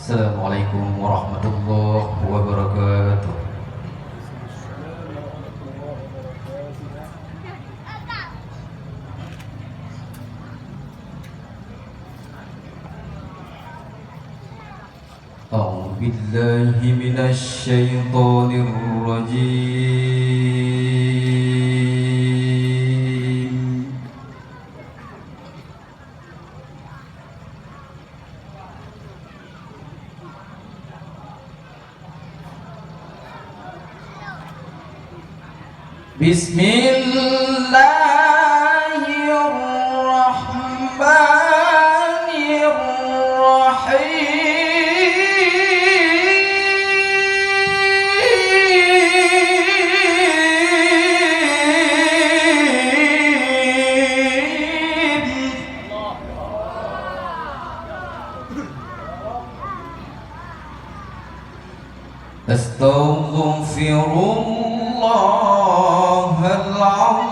Assalamualaikum warahmatullahi wabarakatuh. A'udzu billahi minasy syaithanir rajim. Astaghfirullahal-azim.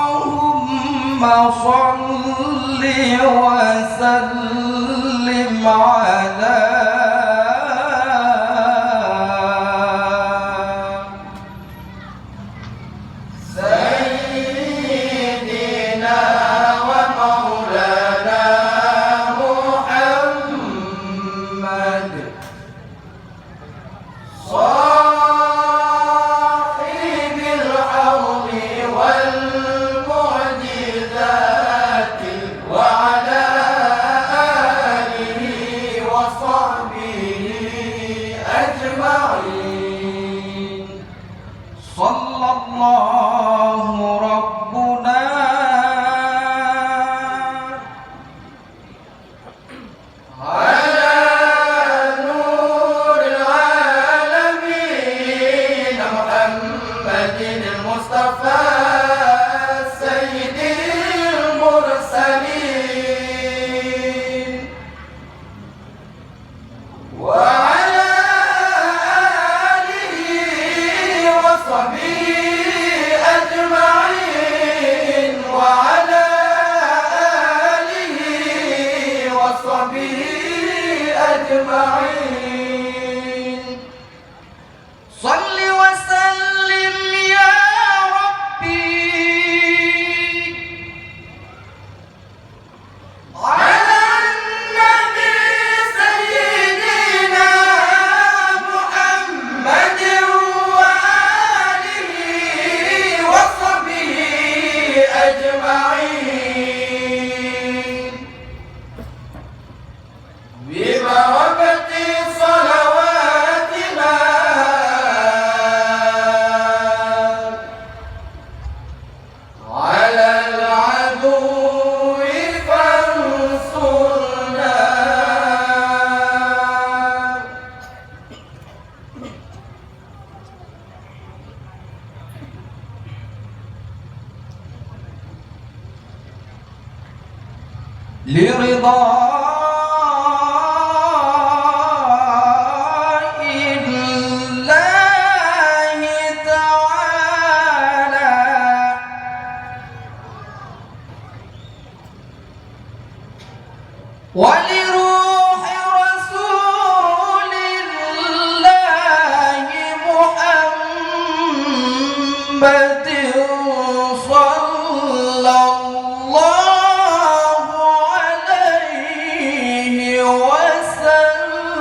Allahumma shalli wa sallim ala Sayyidina wa Maulana Muhammad Sallallahu Rabbuna ala nuril alamin Muhammadin al-Mustafa Sayyidil Mursalin wa ala alihi wa sahbihi أجمعين صل وسلم يا ربي على لرضا ولروح رسول الله محمد صلى الله عليه وسلم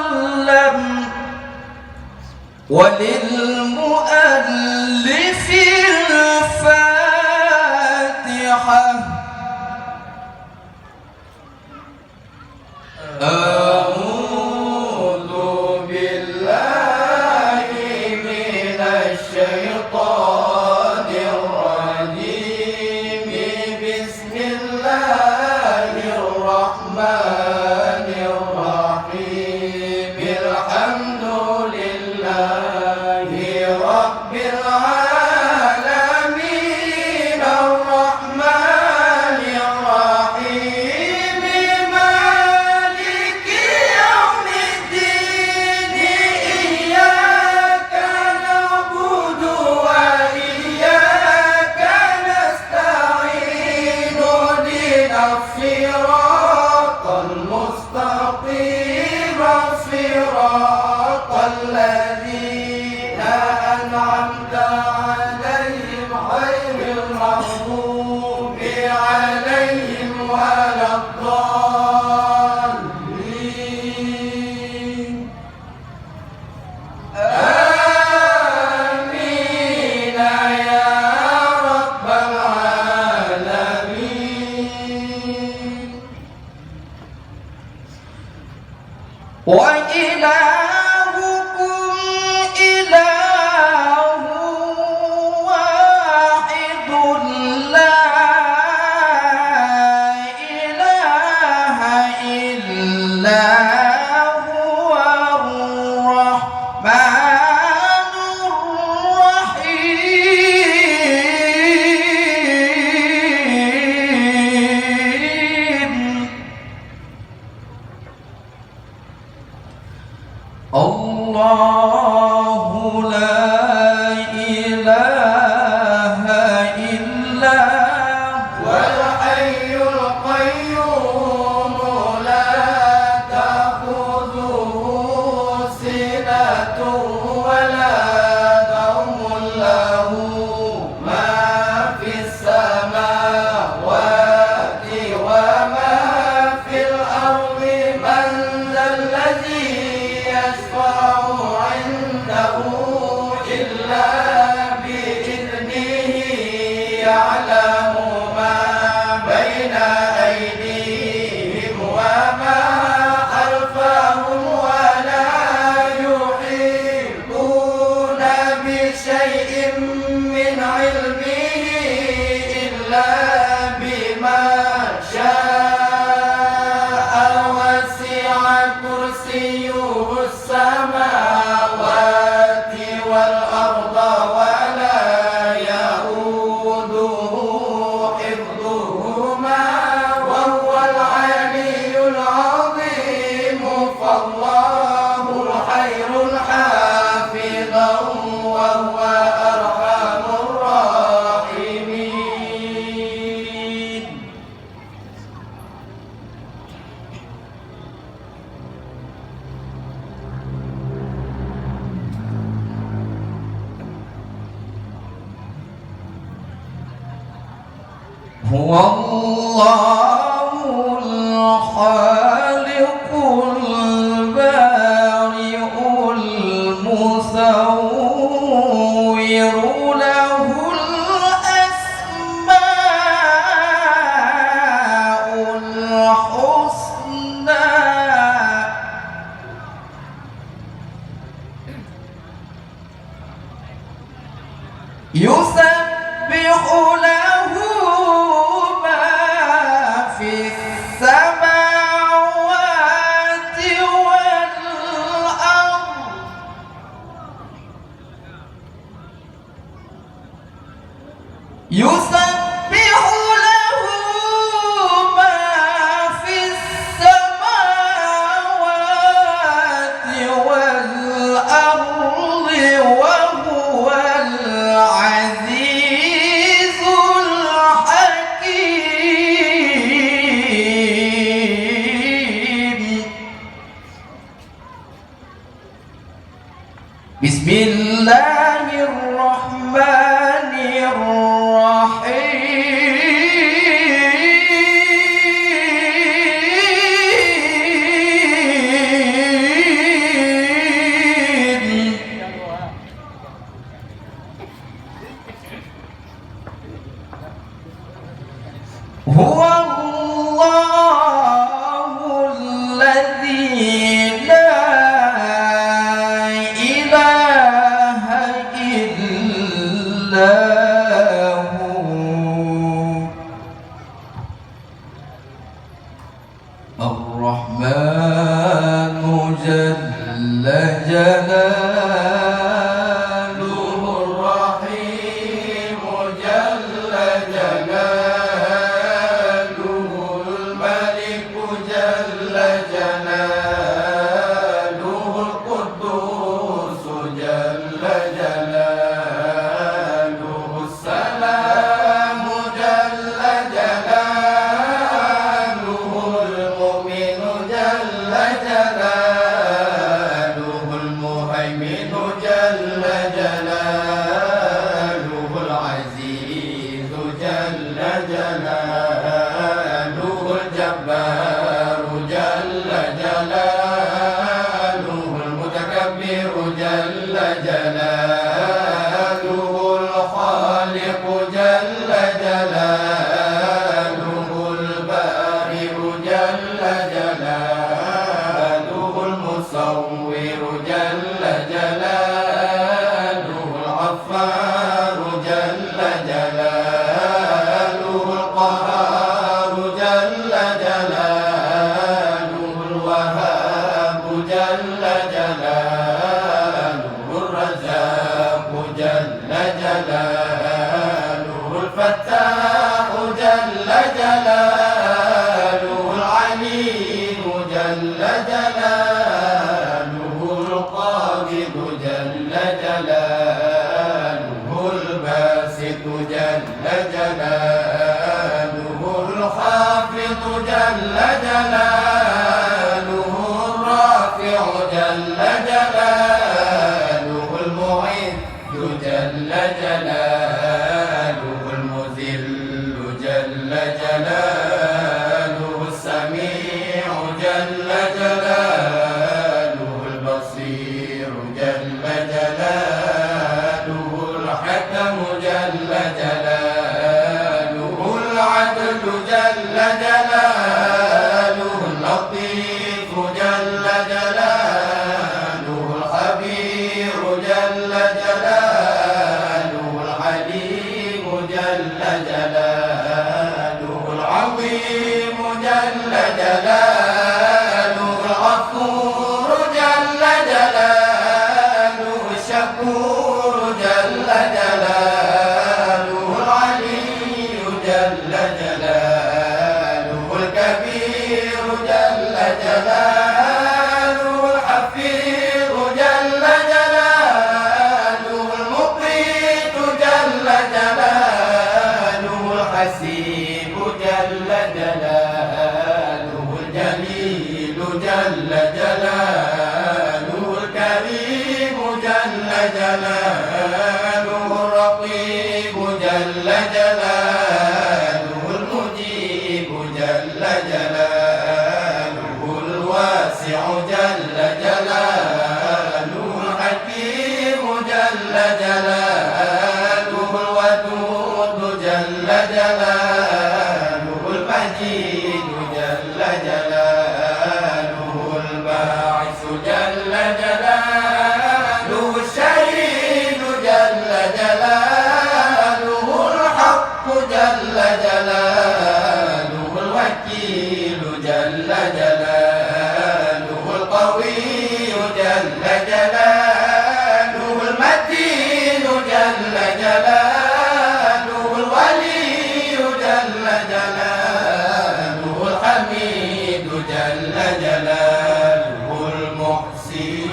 وللمؤلف الفاتحة. أعوذ بالله من الشيطان الرجيم. بسم الله الرحمن الرحيم. الحمد لله رب العالمين الرحمن الرحيم مالك يوم الدين. إياك نعبد وإياك نستعين. اهدنا الصراط المستقيم صراط الذين أنعمت عليهم غير المغضوب عليهم ولا الضالين. آمين يا رب العالمين. وإلهكم إله واحد لا إله إلا هو الرحمن الرحيم. الله لا إله إلا هو الحي القيوم لا تأخذه سنة ولا نوم له ما في السماوات وما في الأرض. من ذا الذي يشفع عنده إلا بإذنه. يعلم ما بين أيديهم وما خلفهم ولا يحيطون بشيء من علمه إلا بما شاء. وسع كرسيه السماوات والأرض ولا يئوده حفظهما وهو العلي العظيم. فالله خير حافظا وهو أرحم الراحمين. هو الله الخالق البارئ المصور. له الأسماء الحسنى. يسبح له ما في السماوات والأرض. يسبح له ما في الله الرحمن الرحيم هو الله الذي لا إله إلا هو الرحمن جل جلاله الرحيم جل جلاله الملك جل جلاله القدوس جل جلاله السلام جل جلاله المؤمن جل جلاله المهيمن جل جلاله العزيز جل جلاله الجبار جل جلاله المتكبر جل جلاله الخالق جل جلاله البارئ جل جلاله المصور جل جلاله الغفار جل جلاله القهار جل جلاله الوهاب جل جلاله الرزاق جل جلاله الفتاح جل جلاله العليم جل جلاله القابض جل جلاله الباسط جل جلاله الخافض جل جلاله الرافع جل جلاله المعز جل جلاله المذل جل جلاله السميع جل جلاله البصير جل جلاله الحكم جل جلاله العدل جل جلاله اللطيف جل جلاله الخبير جل جلاله العليم جل جلاله العظيم جل جلاله الغفور جل جلاله الشكور جل جلاله العلي جل جلاله الكبير جل جلاله الحفيظ جل جلاله المقيت جل جلاله الحسيب جل جلاله الجليل جل جلاله الكريم جل جلاله الرقيب جل جلاله المجيب جل جلاله الواسع جل جلاله الحكيم جل جلاله الودود جل جلاله المجيد جل جلاله الباعث جل جلاله الشهيد جل جلاله الحق جل جلاله الوكيل جل جلاله القوي جل جلاله المتين جل جلاله الولي جل جلاله الحميد جل جلاله المحسن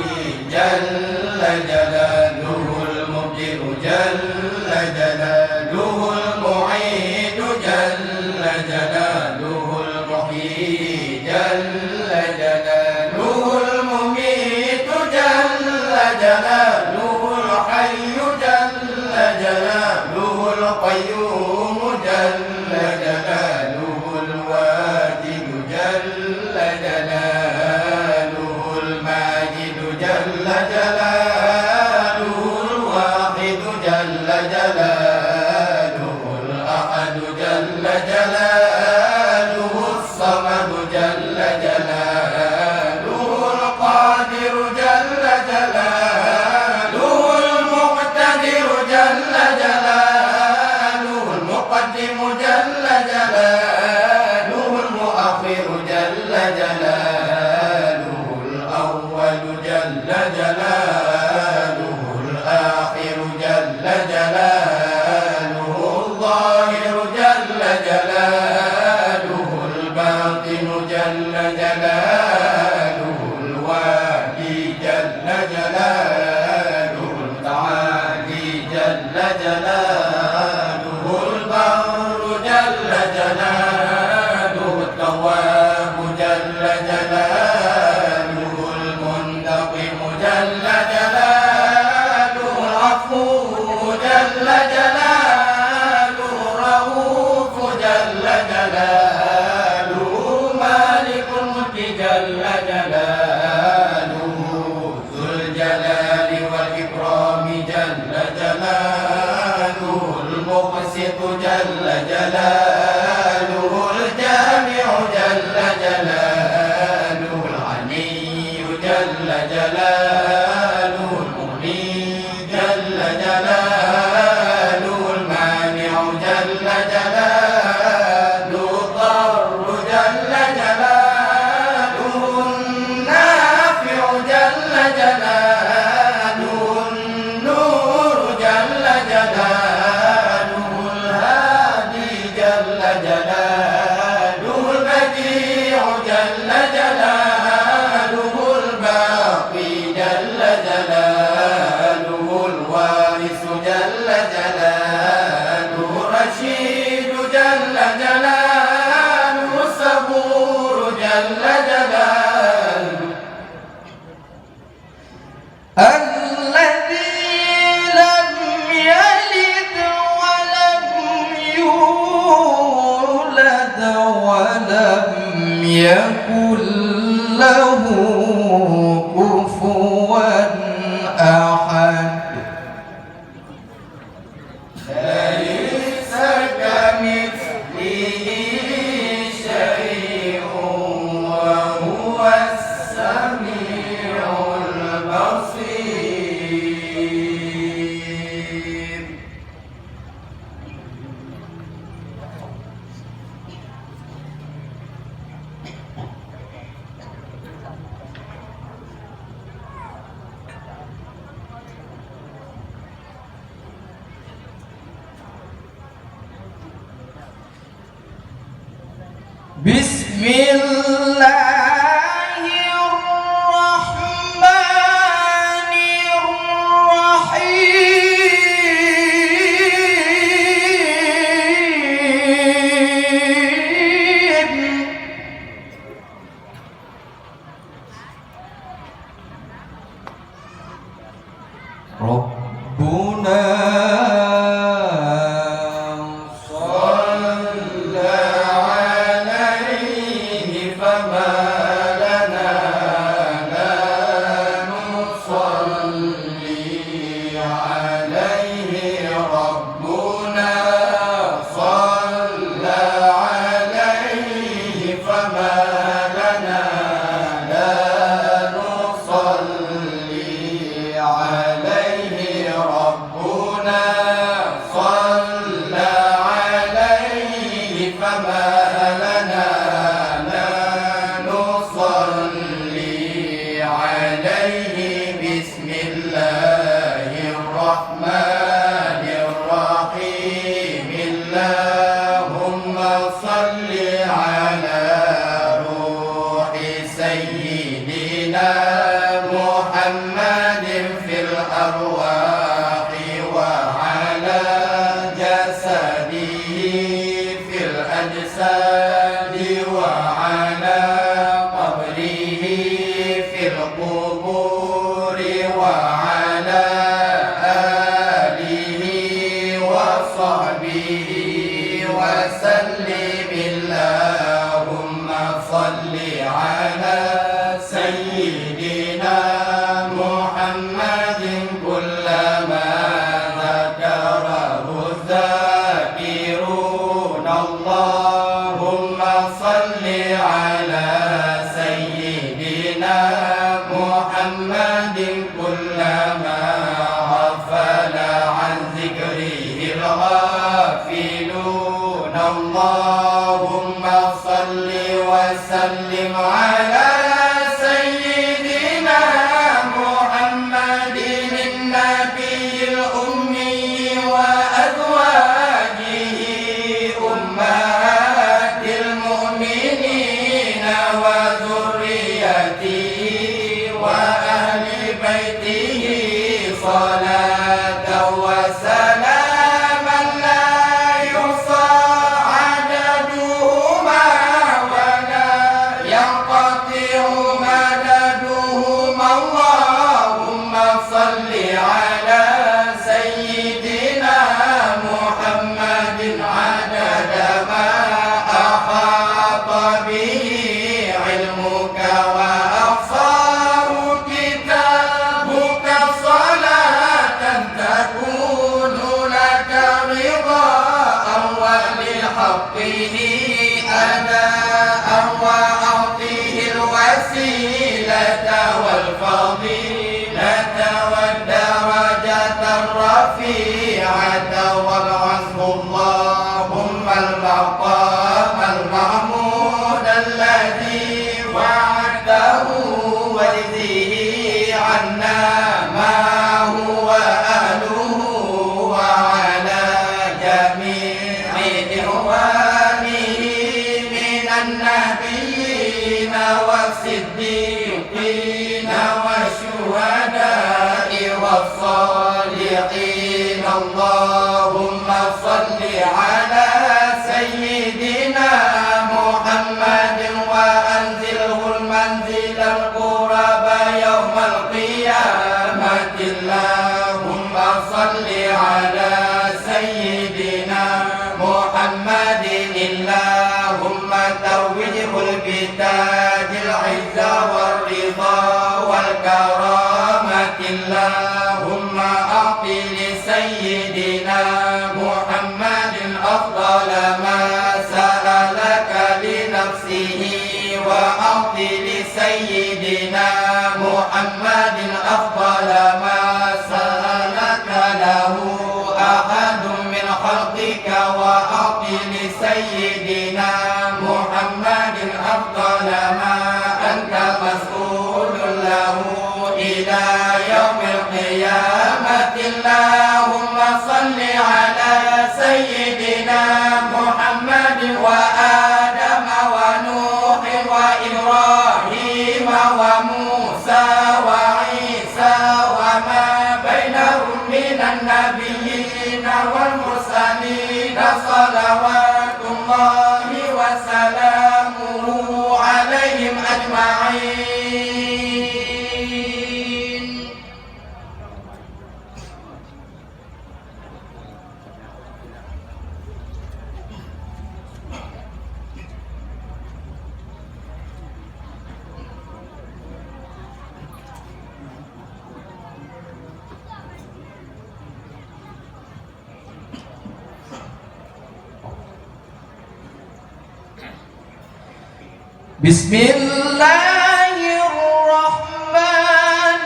جل جلاله المبدئ جل جلاله المعيد جل جلاله المحيي جل جلاله المميت جل جلاله الحي جل جلاله الأحد جل جلاله الصمد جل جلاله القادر جل جلاله المقتدر جل جلاله المقدم جل جلاله المؤخر جل جلاله الأول جل جلاله الآخر جل جلاله الظاهر جل جلاله الباطن جل جلاله الوالي جل جلاله المتعالي جل جلاله البر جل جلاله التواب جل جلاله المنتقم جل جلاله العفو جل جلاله الرؤوف جل جلاله مالك الملك جل جلاله ذو الجلال والإكرام جل جلاله المقسط جل جلاله الجامع جل جلاله الغني جل جلاله المغني جل جلاله المانع جل جلاله الضر جل جلاله النافع جل جلاله النور جل جلاله الهادي جل جلاله البديع جل جلاله الباقي جل جلاله الوارث جل جلاله الرشيد جل جلاله الصبور جل جلاله الذي لم يلد ولم يولد ولم يكن له كفوا أحد ليس كمثله شيء وهو السميع البصير بسم الله الرحمن الرحيم ربنا صلى عليه فما لنا لا نصلي عليه ربنا صلى عليه فما لنا لا نصلي عليه ربنا صلى عليه فما لنا لا نصلي عليه بسم الله الرحمن الرحيم اللهم صل على روح سيدنا محمد في الأرواح وعلى جسده في الأجساد وعلى قبره في القبور وعلى آله وصحبه وسلم اللهم صل على سيدنا محمد كلما ذكر يدريه الغافلون اللهم صل وسلم على سيدنا محمد النبي الأمي وأزواجه أمهات المؤمنين وذريته وأهل بيته صلاة وسلاما لا يحصى عددهما ولا ينقطع مددهما اللهم صل على سيدنا محمد عدد ما أحاط به علمك وأحصاه كتابك صلاة تكون لك رضاء ولحقه أداء وأعطيه الوسيلة والفضيلة والدرجة الرفيعة وابعثه اللهم المقام المحمود الذي وعدته واجزه عنا ما هو أهله وعلى جميع إخوانه من النبيين والصديقين والشهداء والصالحين اللهم صل على سيدنا محمد وأنزله المنزل القرب يوم القيامة اللهم صل على سيدنا محمد اللهم توجه البتاج العزة والرضا والكرامة اللهم أعط لسيدنا محمد أفضل ما سألك لنفسه وأعط لسيدنا محمد أفضل ما سألك له أحد من خلقك وأعط لسيدنا محمد أفضل ما أنت مسؤول له إلى يوم القيامة اللهم صل على سيدنا محمد وآدم ونوح وإبراهيم وموسى وعيسى وما بينهم من النبيين والمرسلين صلوات الله وسلامه عليهم أجمعين. بسم الله الرحمن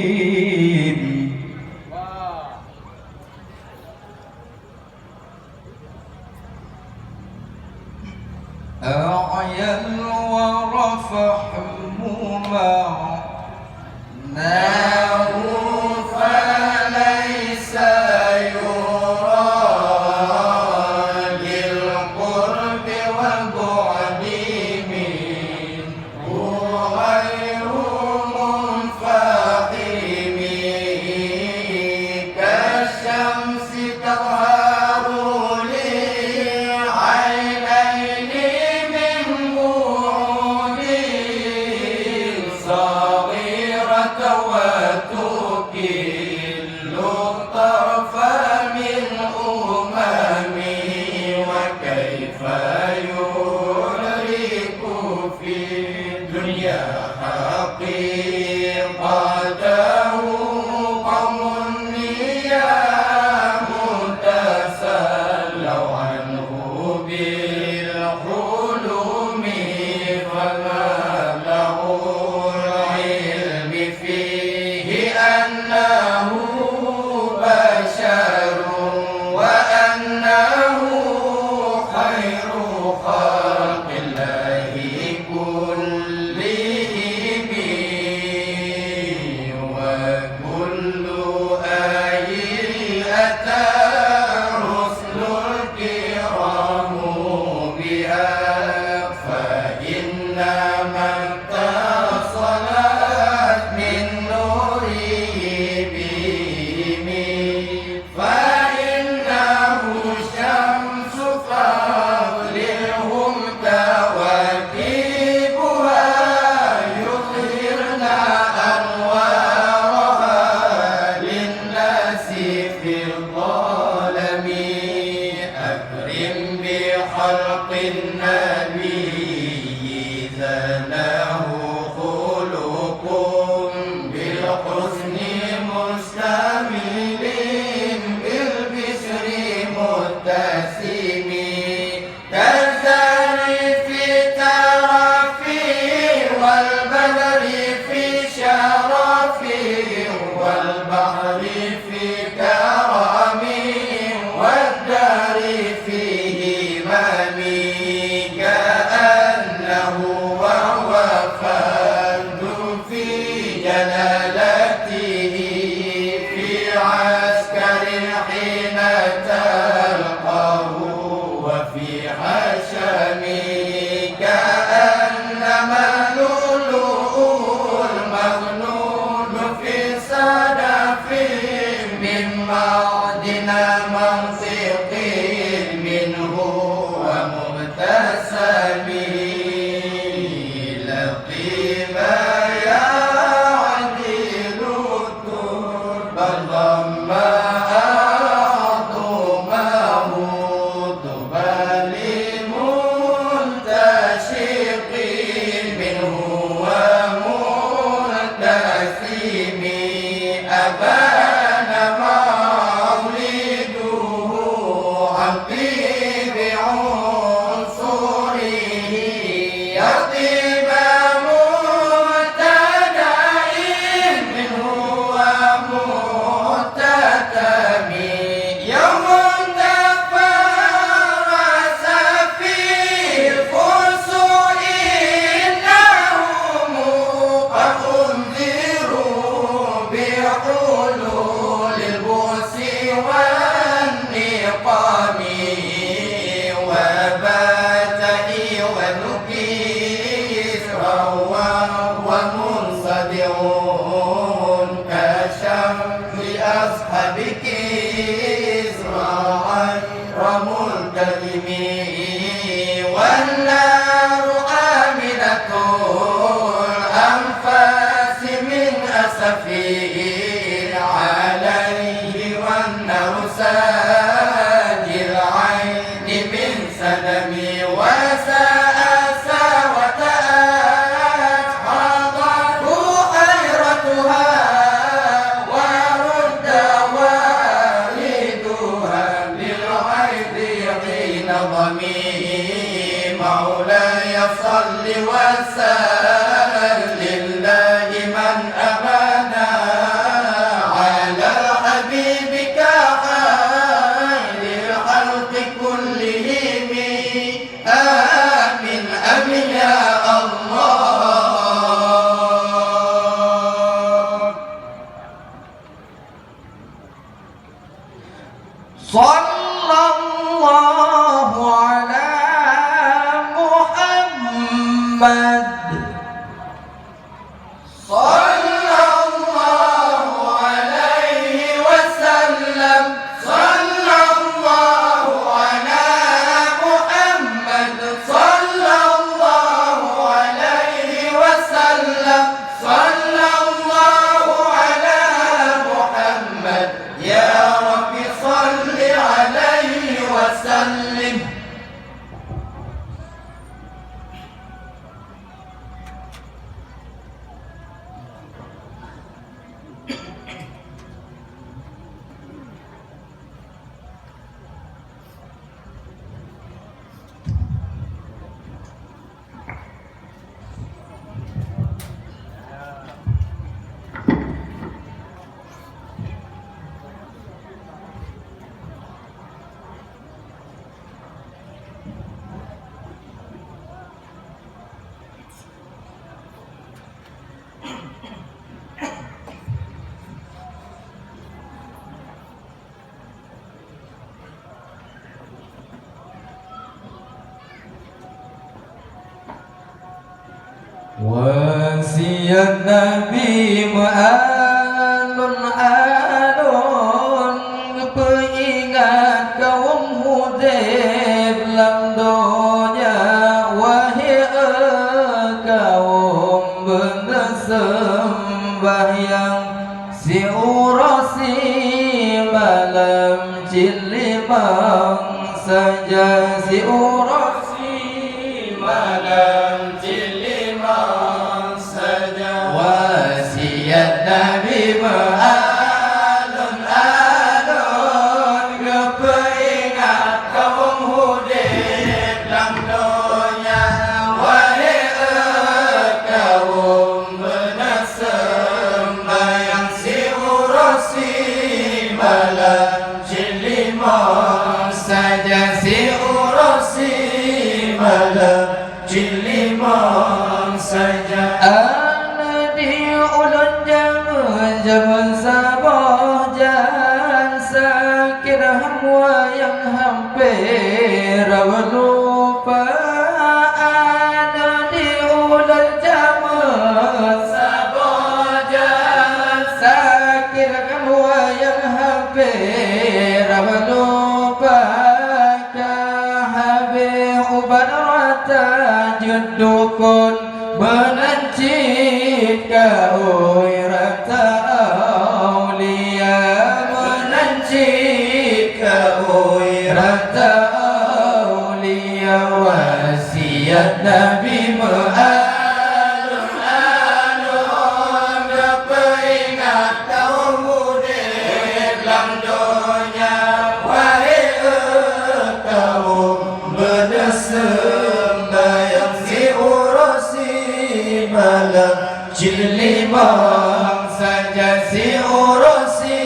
الرحيم أعيا ورفحهما فليس بالحلم فما له جلالته في عسكر حين تلقاه وفي حشمه كأنما اللؤلؤ المغنون في صدف من معدن منطق منه ومبتسم لطيفا يعدل الترب ضم أعظمه طوبى لمنتشق منه ومنتسم أبان مولده عن طيب عنصره يطيب مبتدئ منه ومختتم يوم تفرس فيه الفرس إنهم قد أنذروا بحلول البؤس والنقام وبات وذكيسرا ومنصدع كشمس أصحاب كسرى غير ملتزم والنار آمنة الأنفاس من أسفه عليه والنار ساجي العين من سلمي وسأسى وتأت حضر حيرتها ورد والدها للعيد حين ضمي مولاي صل وسلم دائما أبدا على حبيبك خير الخلق كلهم آمين آمين يا الله صلى الله على محمد صلى الله عليه وسلم صلى الله على محمد صلى الله عليه وسلم صلى الله على محمد يا رب صل عليه وسلم واسي النبي alun-alun pengingat kaum Hudayb lam donya wahai kaum benda sembahyang si urasi malam cilimang saja si urasi malam cilimang saja wasiat Nabi alun-alun kepingat kaum Hudayb lam donya wahai kaum benar sembahyang si urasi malam cilimang saja si urasi malam cilimang saja ana di ulun zaman sabah jangan sakit hamwa yang hampir lupa ada di ulal zaman sabah jangan sakit hamwa yang hampir lupa habis ubat rata judukun menancit kau rata aulia menancit kau rata aulia wasiat Nabi alun-alun peringat kaum muda dalam dunia wahai kaum bersembahyang si urasi malam Cilimang saja si urasi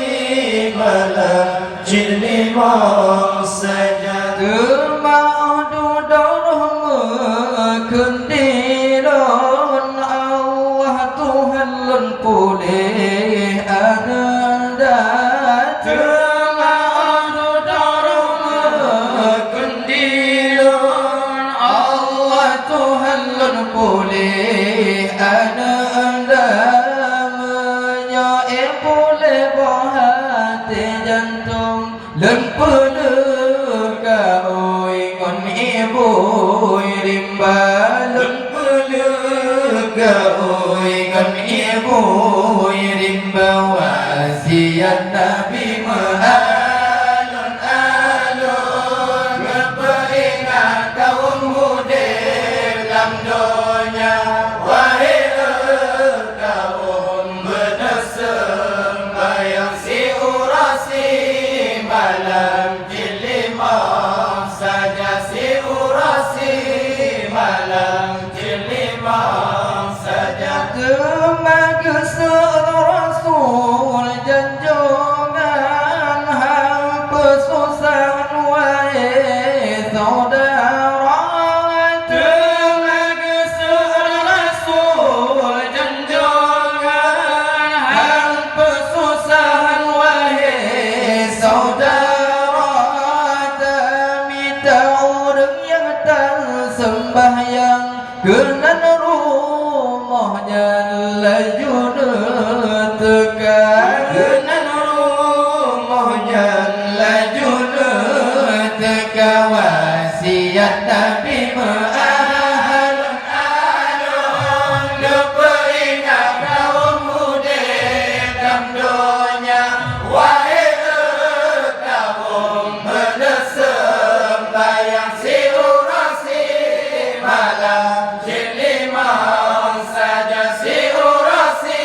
malam Cilimang saja termaudu darah kendiran Allah Tuhan lun pulih anda termaudu darah kendiran Allah Tuhan lun pulih anda lempeluk kau ingon ibu rimba lempeluk kau ingon ibu rimba wasiat Nabi alun-alun peringat kaum muda dalam dunia wahai kaum bersembahyang si urasi malam Cilimang saja si urasi malam Cilimang saja Kemagesan Rasul janjungan hampa susahan wahai saudara Kemagesan Rasul janjungan hampa susahan wahai saudara sembahyang kenan rumahnya lajun tekan kenan rumahnya lajun tekan wasiat Nabi alun-alun peringat kaum muda dalam dunia wahai kaum bersembahyang si malam Cilimang saja si urasi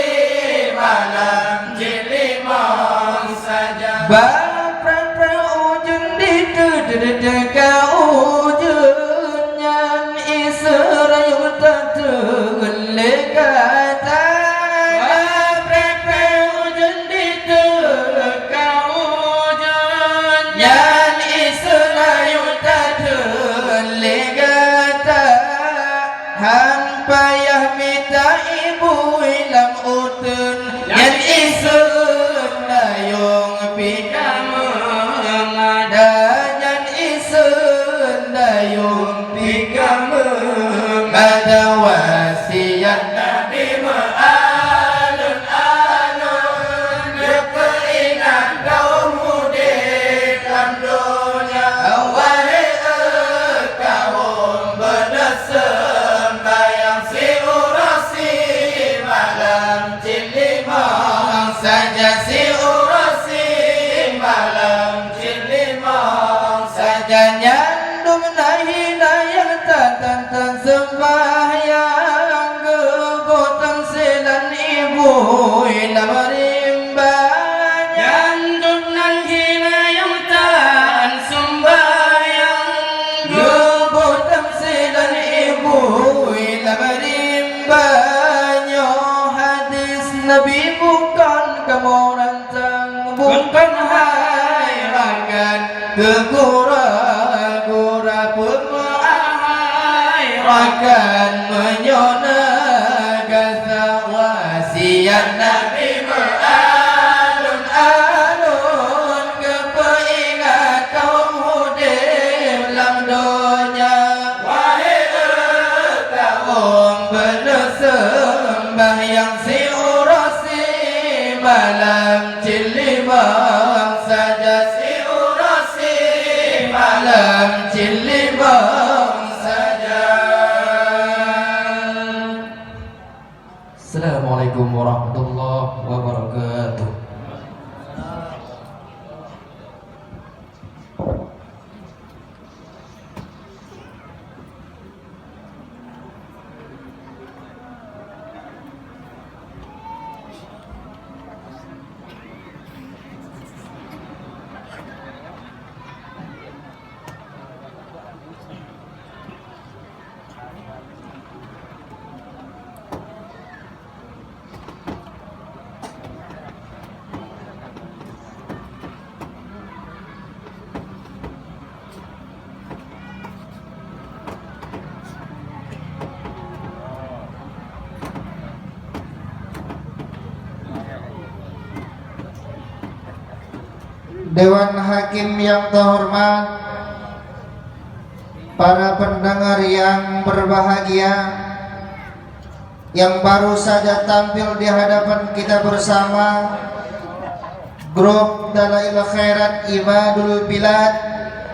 malam Cilimang saja bapran ujung di dedeka ujung yang Israel tak terlegata bapran ujung di dedeka ujung yang Israel tak terlegata han payah minta ibu ilang utun yang isun dayung pika mengada yang isun dayung pika mengada wasiat Nabi alun-alun peringat kaum muda dalam dunia wahai kaum bersembahyang si urasi malam Cilimang saja si urasi malam Cilimang saja nyandung hidayah tan sembahyang kegotan selan ibu ilam rimba nyandung hidayah tan sembahyang kegotan selan ibu ilam rimba hadis Nabi bukan kamu rantang bukan hayrangan kegura-gura pun akan menyonakan wasiat Nabi malam cilimang saja si urasi malam cilimang saja. Assalamualaikum warahmatullahi wabarakatuh. Dewan Hakim yang terhormat, para pendengar yang berbahagia, yang baru saja tampil di hadapan kita bersama, grup Dalail Khairat Ibadul Bilad